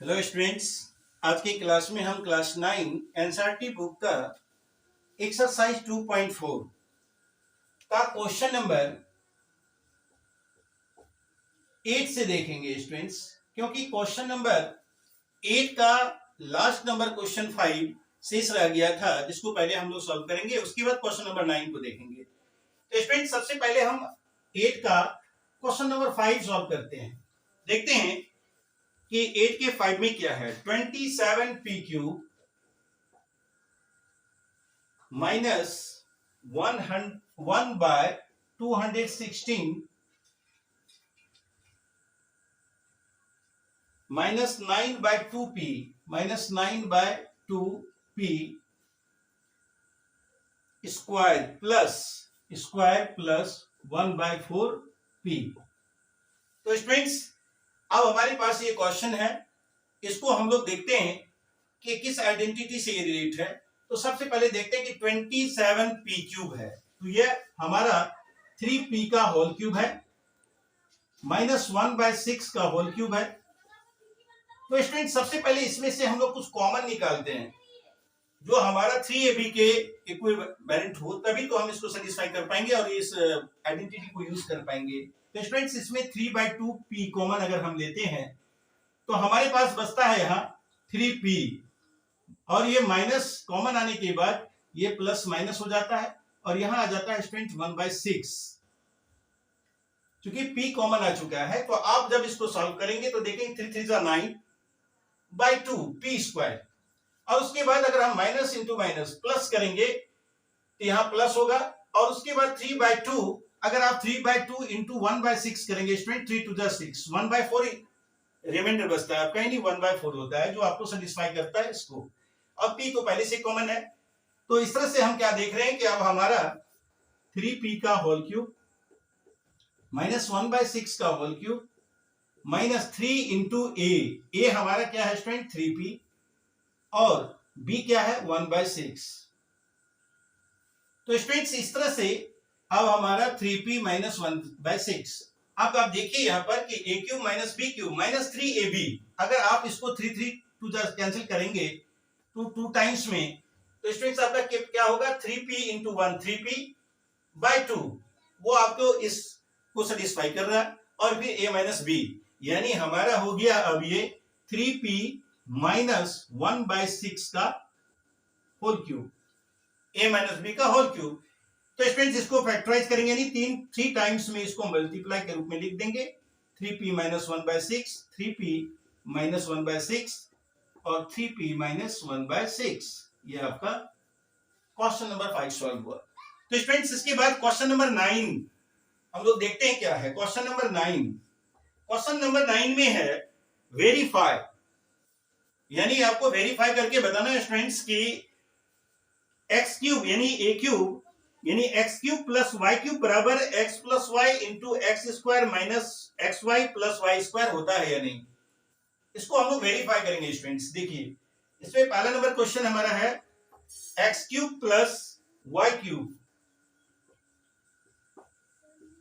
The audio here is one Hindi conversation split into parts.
Hello students. आज की क्लास में हम क्लास 9 एनसीईआरटी बुक का एक्सरसाइज 2.4 का क्वेश्चन नंबर 8 से देखेंगे स्टूडेंट्स, क्योंकि क्वेश्चन नंबर 8 का लास्ट नंबर क्वेश्चन 5 शेष रह गया था, जिसको पहले हम लोग सॉल्व करेंगे। उसके बाद क्वेश्चन नंबर 9 को देखेंगे। तो स्टूडेंट्स, सबसे पहले हम 8 का क्वेश्चन नंबर 5 सॉल्व करते हैं। देखते हैं कि 8 के 5 में क्या है। 27p cube minus 1/216 minus 9/2p minus 9/2p square plus 1/4p। तो स्टूडेंट्स, अब हमारे पास ये क्वेश्चन है, इसको हम लोग देखते हैं कि किस आइडेंटिटी से ये रिलेट है। तो सबसे पहले देखते हैं कि 27p क्यूब है, तो ये हमारा 3p का होल क्यूब है, माइनस 1/6 का होल क्यूब है। तो स्टूडेंट, सबसे पहले इसमें से हम लोग कुछ कॉमन निकालते हैं, जो हमारा 3ab के इक्विवेलेंट हो, तभी तो हम इसको सेटिस्फाई कर पाएंगे और इस आइडेंटिटी को यूज कर पाएंगे। तो स्टूडेंट्स, इसमें 3/2p कॉमन अगर हम लेते हैं तो हमारे पास बचता है यहाँ 3p, और ये माइनस कॉमन आने के बाद ये प्लस माइनस हो जाता है और यहां आ जाता है स्टूडेंट 1/6। क्योंकि p कॉमन आ चुका है, तो आप जब इसको सॉल्व करेंगे तो देखेंगे 3 3 9/2 p स्क्वायर, और उसके बाद अगर हम माइनस इंटू माइनस प्लस करेंगे तो यहां प्लस होगा, और उसके बाद 3/2, अगर आप 3/2 इंटू 1/6 करेंगे स्टूडेंट, 3 to 6 1/4 रिमाइंडर बचता है आपका, यानी 1/4 होता है, जो आपको सेटिस्फाई करता है इसको। अब p तो पहले से कॉमन है, तो इस तरह से हम क्या देख रहे हैं कि अब हमारा 3p का होल क्यूब माइनस 1/6 का होल क्यूब माइनस 3 इंटू ए हमारा क्या है स्टूडेंट 3p, और b क्या है 1/6। तो स्टूडेंट्स, इस तरह से अब हमारा 3p माइनस 1/6। अब आप देखिए यहाँ पर कि a cube minus b cube minus 3ab, अगर आप इसको 3 3 टू कैंसिल करेंगे टू टाइम्स में, तो स्टूडेंट्स आपका क्या होगा 3p इंटू 1 3p/2, वो आपको इसको सेटिस्फाई कर रहा है, और फिर a माइनस b, यानी हमारा हो गया अब ये 3p माइनस 1/6 का whole cube, a minus b का होल क्यूब। तो स्टूडेंट्स, इसको फैक्टराइज करेंगे, यानी 3 टाइम्स में इसको मल्टीप्लाई के रूप में लिख देंगे। 3p माइनस 1/6, 3p माइनस 1/6 और 3p माइनस 1/6। ये आपका क्वेश्चन नंबर 5 सॉल्व हुआ। तो स्टूडेंट्स, इसके बाद क्वेश्चन नंबर 9 हम लोग देखते हैं क्या है। क्वेश्चन नंबर 9, क्वेश्चन नंबर 9 में है वेरीफाई, यानी आपको वेरीफाई करके बताना है स्टूडेंट्स कि एक्स क्यूब यानी ए क्यूब यानी x cube plus y cube बराबर x plus y into x square minus x y plus y square होता है या नहीं। इसको हम लोग वेरीफाई करेंगे स्टूडेंट्स। देखिए, इसमें पहला नंबर क्वेश्चन हमारा है x cube plus y cube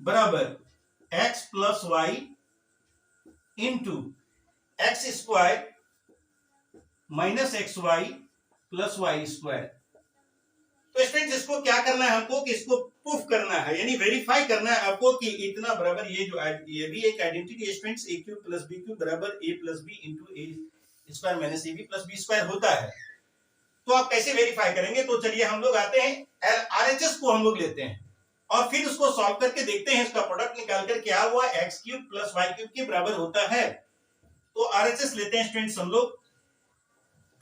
बराबर x plus y into x square minus x y plus y square. तो स्टूडेंट्स, इसको क्या करना है हमको कि इसको प्रूफ करना है, यानी वेरीफाई करना है आपको कि इतना बराबर ये भी एक identity students a cube plus b cube बराबर a plus b into a square minus a b plus b square होता है। तो आप कैसे वेरीफाई करेंगे? तो चलिए हम लोग आते हैं आरएचएस को हम लोग लेते हैं और फिर उसको सॉल्व करके देखते हैं, इसका प्रोडक्ट निकाल कर क्या हुआ x cube plus y cube के बराबर होता है। तो आरएचएस लेते हैं स्टूडेंट्स हम लोग।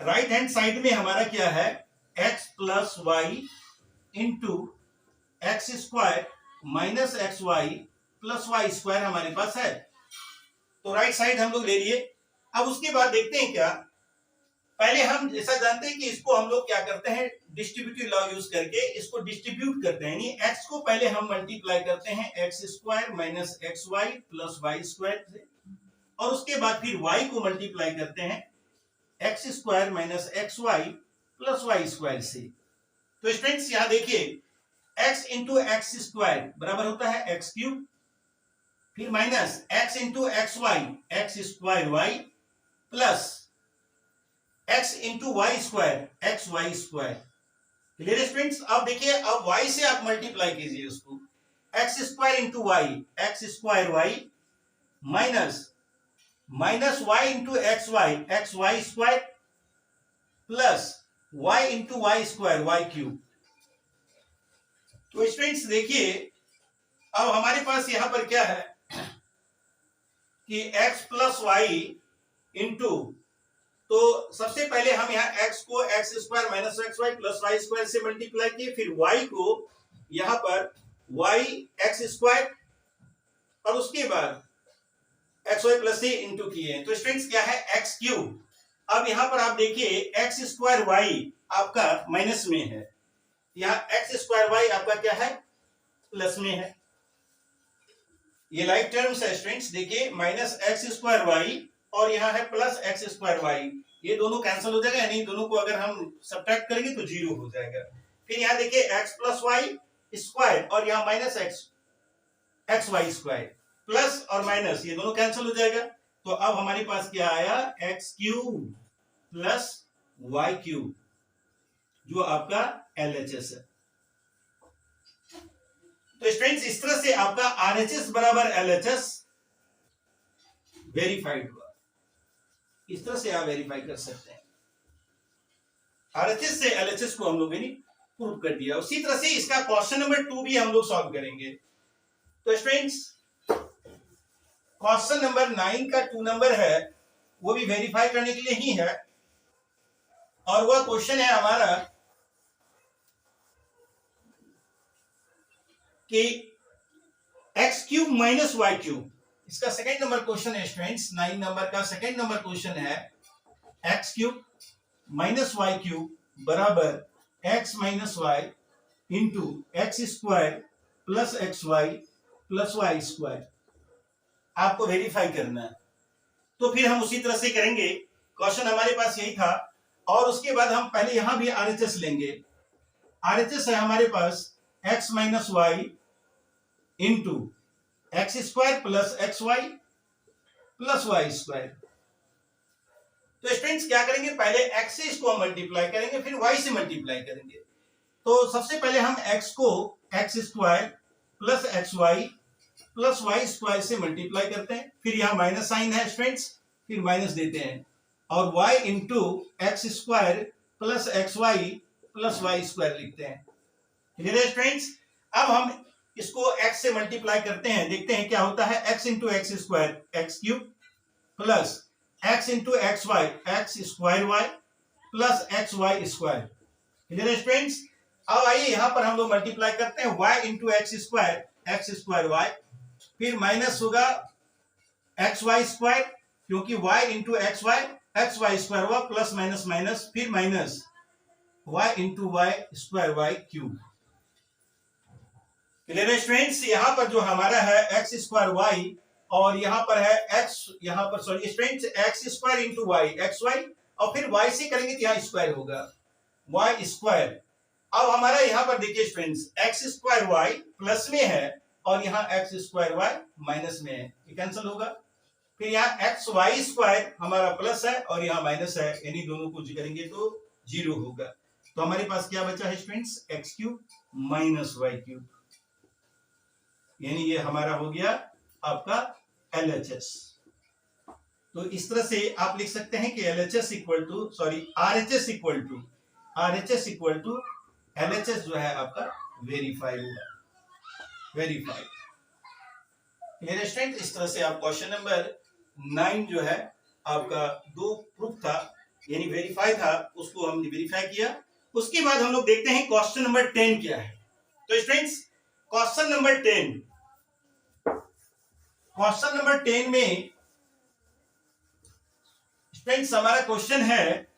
राइट हैंड साइड में हमारा क्या है x plus y into x square minus x y plus y square हमारे पास है। तो राइट साइड हम लोग ले लिए। अब उसके बाद देखते हैं क्या, पहले हम ऐसा जानते हैं कि इसको हम लोग क्या करते हैं डिस्ट्रीब्यूटिव लॉ यूज करके इसको डिस्ट्रीब्यूट करते हैं, यानी एक्स को पहले हम मल्टीप्लाई करते हैं x square minus x y plus y square से, और उसके बाद फिर वाई को मल्टीप्लाई करते हैं x square minus x y plus y square से। तो स्टूडेंट्स, यहां देखिए x इंटू एक्स स्क्वायर बराबर होता है एक्स क्यूब, फिर minus x into x y x square y plus x into y square, x y square. Clear students? अब देखिए, अब y से आप मल्टीप्लाई कीजिए उसको, x square into y, x square y minus y into x y square plus y into y square, y cube. तो स्टूडेंट्स देखिए, अब हमारे पास यहां पर क्या है कि x प्लस वाई इंटू, तो सबसे पहले हम यहाँ x को x square minus x y plus y square से मल्टीप्लाई किए, फिर y को यहाँ पर y एक्स स्क्वायर और उसके बाद एक्स वाई प्लस से इंटू किए। तो स्टूडेंट्स क्या है, एक्स क्यूब। अब यहाँ पर आप देखिए एक्स स्क्वायर वाई आपका माइनस में है, यहाँ एक्स स्क्वायर वाई आपका क्या है, प्लस में है। ये लाइक टर्म्स है स्टूडेंट्स। देखिए माइनस एक्स स्क्वायर वाई और यहाँ है प्लस एक्स स्क्वायर वाई, ये दोनों कैंसिल हो जाएगा, यानी दोनों को अगर हम सब्ट्रैक्ट करेंगे तो जीरो हो जाएगा। फिर यहाँ देखिए एक्स प्लस वाई स्क्वायर और यहाँ minus x y square, plus और माइनस ये दोनों कैंसिल हो जाएगा। तो अब हमारे पास क्या आया, x cube plus y cube, जो आपका एलएचएस है। तो स्टूडेंट्स इस तरह से आपका आरएचएस बराबर एलएचएस वेरीफाइड हुआ। इस तरह से आप वेरीफाई कर सकते हैं, आरएचएस से एलएचएस को हम लोगों ने प्रूव कर दिया। उसी तरह से इसका क्वेश्चन नंबर 2 भी हम लोग सॉल्व करेंगे। तो स्टूडेंट्स क्वेश्चन नंबर 9 का 2 नंबर है, वो भी वेरीफाई करने के लिए ही है, और वह क्वेश्चन है हमारा कि x cube minus y cube. इसका सेकंड नंबर क्वेश्चन है स्टूडेंट्स, 9 नंबर का सेकंड नंबर क्वेश्चन है x cube minus y cube बराबर x minus y into x square plus x y plus y square, आपको वेरीफाई करना है। तो फिर हम उसी तरह से करेंगे, क्वेश्चन हमारे पास यही था, और उसके बाद हम पहले यहां भी आरएचएस लेंगे। आरएचएस है हमारे पास x minus y into x square plus x y plus y square. तो स्टूडेंट्स क्या करेंगे, पहले एक्स से इसको हम मल्टीप्लाई करेंगे, फिर वाई से मल्टीप्लाई करेंगे। तो सबसे पहले हम एक्स को x square plus x y plus y square से मल्टीप्लाई करते हैं, फिर यहां माइनस साइन है स्टूडेंट्स, फिर माइनस देते हैं, और y into x square plus x y plus y square लिखते हैं। क्लियर है स्टूडेंट्स? अब हम इसको x से मल्टीप्लाई करते हैं, देखते हैं क्या होता है, x into x square x cube plus x into x y x square y plus x y square. Clear है स्टूडेंट्स? अब आइए यहां पर हम लोग मल्टीप्लाई करते हैं, y into x square y, फिर माइनस होगा एक्स वाई स्क्वायर, क्योंकि y into x y square हुआ, प्लस माइनस माइनस, फिर minus y into y square y cube. Clear है स्टूडेंट्स? यहां पर जो हमारा है एक्स स्क्वायर वाई, और यहां पर है एक्स, यहां पर sorry students x square into y x y, और फिर वाई से करेंगे तो यहां स्क्वायर होगा वाई स्क्वायर। अब हमारा यहां पर देखिए students x square y plus में है और यहाँ एक्स स्क्वायर वाई माइनस में है, ये कैंसिल होगा। फिर यहाँ एक्स वाई स्क्वायर हमारा प्लस है और यहाँ माइनस है, यानी दोनों को करेंगे तो जीरो होगा। तो हमारे पास क्या बचा है students, x cube minus y cube, यानी ये हमारा हो गया आपका एलएचएस। तो इस तरह से आप लिख सकते हैं कि LHS equal to sorry RHS equal to LHS जो है आपका वेरीफाई हुआ, वेरीफाइड। Clear student? इस तरह से आप क्वेश्चन नंबर 9 जो है आपका दो प्रूफ था, यानी वेरीफाई था, उसको हमने वेरीफाई किया। उसके बाद हम लोग देखते हैं क्वेश्चन नंबर 10 क्या है। तो स्टूडेंट्स क्वेश्चन नंबर 10 में स्टूडेंट्स हमारा क्वेश्चन है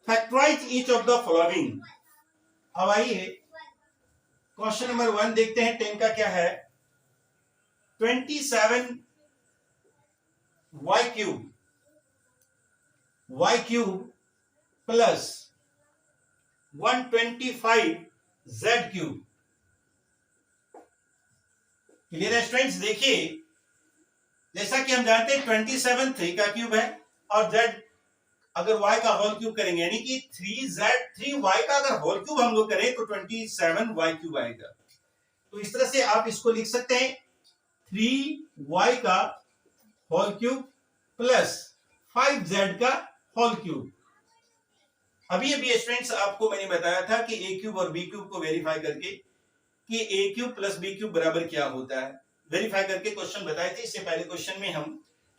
factorise each of the following. अब आइए क्वेश्चन नंबर 1 देखते हैं, 10 का क्या है, 27 y cube plus 125 z cube. Clear है स्टूडेंट्स? देखिए जैसा कि हम जानते हैं 27 3 का क्यूब है और z अगर y का होल क्यूब करेंगे यानी कि 3y का अगर होल क्यूब हम लोग करें तो 27y क्यूब आएगा। तो इस तरह से आप इसको लिख सकते हैं 3y का होल क्यूब प्लस 5z का होल क्यूब। अभी स्टूडेंट्स आपको मैंने बताया था कि a क्यूब और b क्यूब को वेरीफाई करके कि a cube plus b cube बराबर क्या होता है, वेरीफाई करके क्वेश्चन बताए थे। इससे पहले क्वेश्चन में हम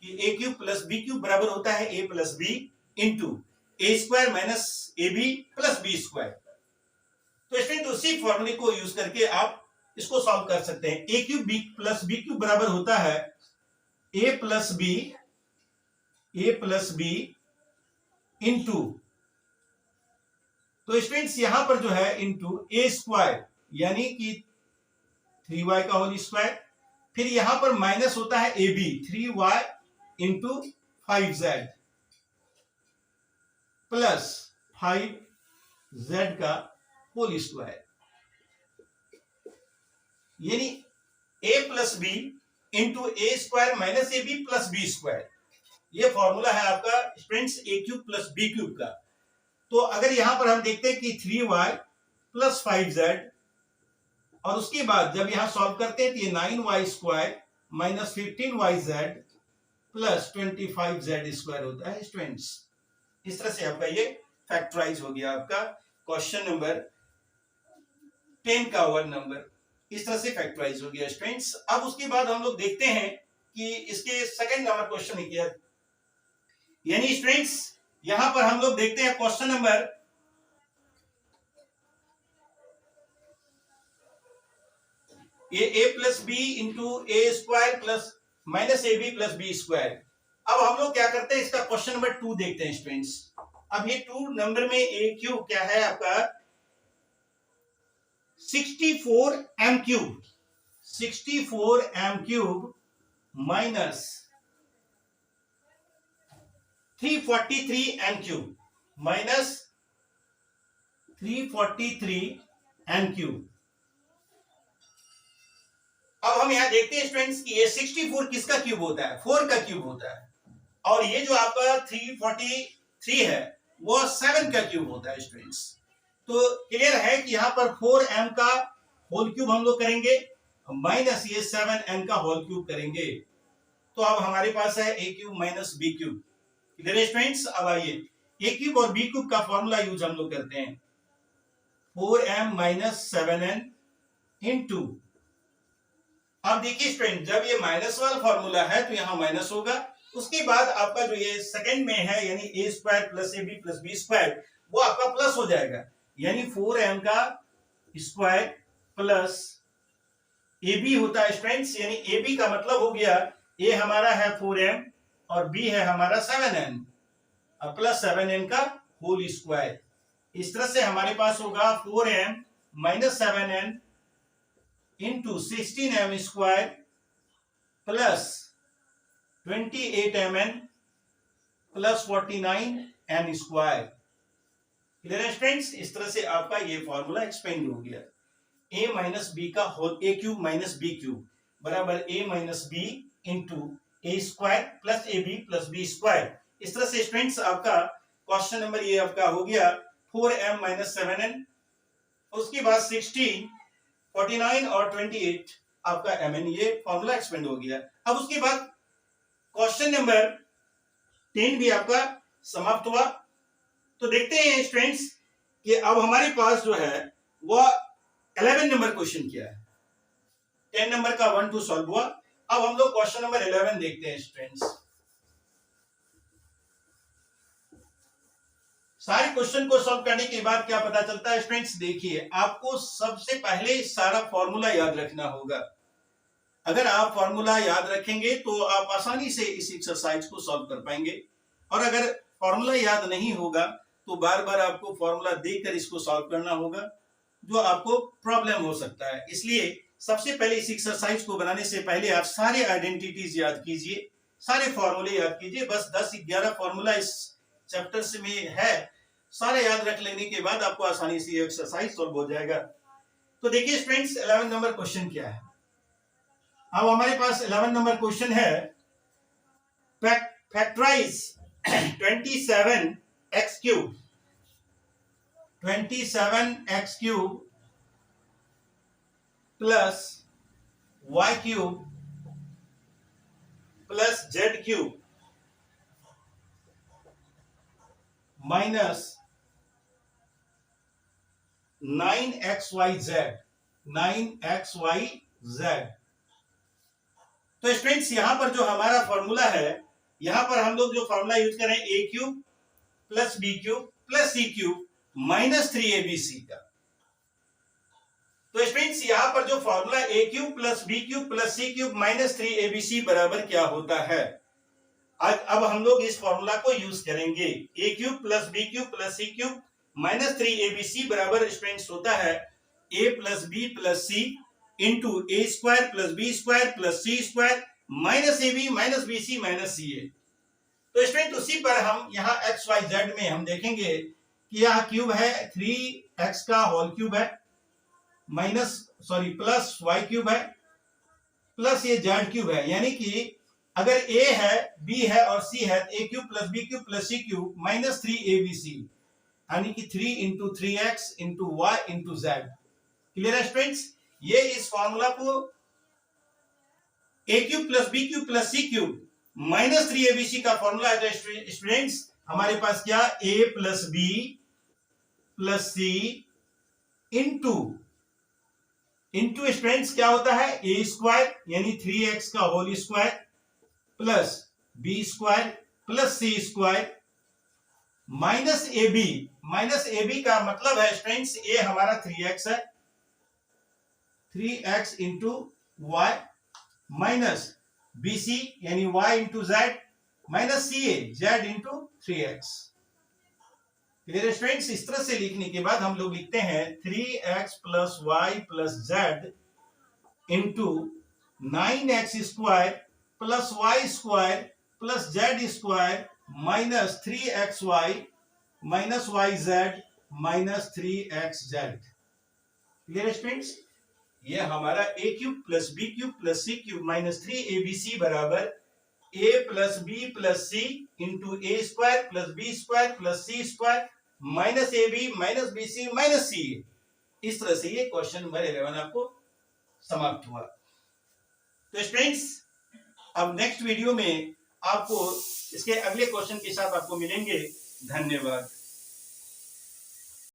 कि a cube plus b cube बराबर होता है a plus b into a square minus a b plus b square. तो स्टूडेंट उसी फॉर्मूले को यूज करके आप इसको सॉल्व कर सकते हैं। a cube b plus b cube बराबर होता है a प्लस b इंटू, तो स्टूडेंट्स यहां पर जो है इंटू ए स्क्वायर यानी कि 3y का होल स्क्वायर, फिर यहां पर माइनस होता है A B 3y into 5z plus 5z का होल स्क्वायर, यानी a plus b into a square minus a b plus b square. ये फॉर्मूला है आपका students a cube plus b cube का। तो अगर यहां पर हम देखते हैं कि 3y प्लस 5z और उसके बाद जब यहां सॉल्व करते हैं तो ये 9y square minus 15yz plus 25z square होता है स्टूडेंट्स। इस तरह से आपका ये फैक्टराइज हो गया आपका क्वेश्चन नंबर 10 का 1 नंबर, इस तरह से फैक्टराइज हो गया स्टूडेंट्स। अब उसके बाद हम लोग देखते हैं कि इसके सेकंड नंबर क्वेश्चन किया, यानी स्टूडेंट्स यहां पर हम लोग देखते हैं question number a plus b into a square plus minus a b plus b square. अब हम लोग क्या करते हैं, इसका क्वेश्चन नंबर 2 देखते हैं स्टूडेंट्स। अब ये 2 नंबर में ए क्यूब क्या है आपका 64 m cube, 64 m cube minus 343 m cube minus 343 m cube. अब हम यहां देखते हैं स्टूडेंट्स कि ये 64 किसका क्यूब होता है, 4 का क्यूब होता है, और ये जो आपका 343 है वो 7 का क्यूब होता है स्टूडेंट्स। तो क्लियर है कि यहां पर 4m का होल क्यूब हम लोग करेंगे माइनस ये 7n का होल क्यूब करेंगे, तो अब हमारे पास है a cube minus b cube. Clear है स्टूडेंट्स। अब आइए a क्यूब और b क्यूब का फॉर्मूला यूज हम लोग करते हैं 4m माइनस 7n इंटू, अब देखिए स्टूडेंट जब ये माइनस वाला फॉर्मूला है तो यहां माइनस होगा, उसके बाद आपका जो ये सेकंड में है यानी a square plus a b plus b square वो आपका प्लस हो जाएगा, यानी 4m का स्क्वायर प्लस ए बी होता है स्टूडेंट्स, यानी ए बी का मतलब हो गया ए हमारा है 4m और बी है हमारा 7n और प्लस 7n का होल स्क्वायर। इस तरह से हमारे पास होगा 4m minus 7n into 16m square plus 28mn plus 49n square. Clear है स्टूडेंट्स। इस तरह से आपका ये फॉर्मूला एक्सपेंड हो गया a माइनस बी का whole a cube minus b cube बराबर a minus b into a square plus a b plus b square. इस तरह से स्टूडेंट्स आपका क्वेश्चन नंबर ये आपका हो गया 4m माइनस 7n, उसके बाद 16 49 और 28 आपका mn, ये फॉर्मूला एक्सपेंड हो गया। अब उसके बाद क्वेश्चन नंबर 10 भी आपका समाप्त हुआ। तो देखते हैं स्टूडेंट्स कि अब हमारे पास जो है वो 11 नंबर क्वेश्चन क्या है। 10 नंबर का 1 2 सॉल्व हुआ, अब हम लोग क्वेश्चन नंबर 11 देखते हैं स्टूडेंट्स। सारे क्वेश्चन को सॉल्व करने के बाद क्या पता चलता है स्टूडेंट्स, देखिए आपको सबसे पहले सारा फॉर्मूला याद रखना होगा। अगर आप फॉर्मूला याद रखेंगे तो आप आसानी से इस एक्सरसाइज को सॉल्व कर पाएंगे, और अगर फॉर्मूला याद नहीं होगा तो बार बार आपको फॉर्मूला देखकर इसको सॉल्व करना होगा, जो आपको प्रॉब्लम हो सकता है। इसलिए सबसे पहले इस एक्सरसाइज को बनाने से पहले आप सारे आइडेंटिटीज याद कीजिए, सारे फॉर्मूले याद कीजिए। बस 10-11 फॉर्मूला इस चैप्टर से में है, सारे याद रख लेने के बाद आपको आसानी से ये एक्सरसाइज सॉल्व हो जाएगा। तो देखिए स्टूडेंट्स 11 नंबर क्वेश्चन क्या है। अब हमारे पास 11 नंबर क्वेश्चन है factorise 27 x cube 27x cube plus y cube plus z cube minus 9xyz 9xyz। तो स्टूडेंट्स यहां पर जो हमारा फॉर्मूला है, यहां पर हम लोग जो फॉर्मूला यूज करें a cube plus b cube plus c cube minus 3abc का। तो स्टूडेंट्स यहां पर जो formula a cube plus b cube plus c cube minus 3abc बराबर क्या होता है, आज अब हम लोग इस फॉर्मूला को यूज करेंगे। A cube plus b cube plus c cube minus 3abc बराबर स्टूडेंट्स होता है a plus b plus c into a square plus b square plus c square minus a b minus b c minus c a. तो स्टूडेंट उसी पर हम यहाँ एक्स वाई जेड में हम देखेंगे कि यह क्यूब है 3x का होल क्यूब है माइनस प्लस y क्यूब है प्लस ये जेड क्यूब है, यानी कि अगर a है b है और c है तो a cube plus b cube plus c cube minus 3abc, यानी कि 3 into 3x into y into z। Clear है स्टूडेंट्स? ये इस फॉर्मूला को a cube plus b cube plus c cube minus 3abc का फॉर्मूला है। स्टूडेंट्स हमारे पास क्या a plus b plus c into students क्या होता है ए स्क्वायर यानी 3x का whole square plus b square plus c square minus a b का मतलब है स्टूडेंट्स ए हमारा 3x है 3x into y minus b c यानी y into z minus c a z into 3x। Clear students? इस तरह से लिखने के बाद हम लोग लिखते हैं 3x plus y plus z into 9x square plus y square plus z square minus 3xy minus y z minus 3xz। Clear students? ये हमारा a cube plus b cube plus c cube minus 3abc बराबर a plus b plus c into a square plus b square plus c square minus a b minus b c minus c a. इस तरह से ये क्वेश्चन नंबर 11 आपको समाप्त हुआ। तो स्टूडेंट्स अब नेक्स्ट वीडियो में आपको इसके अगले क्वेश्चन के साथ आपको मिलेंगे। धन्यवाद।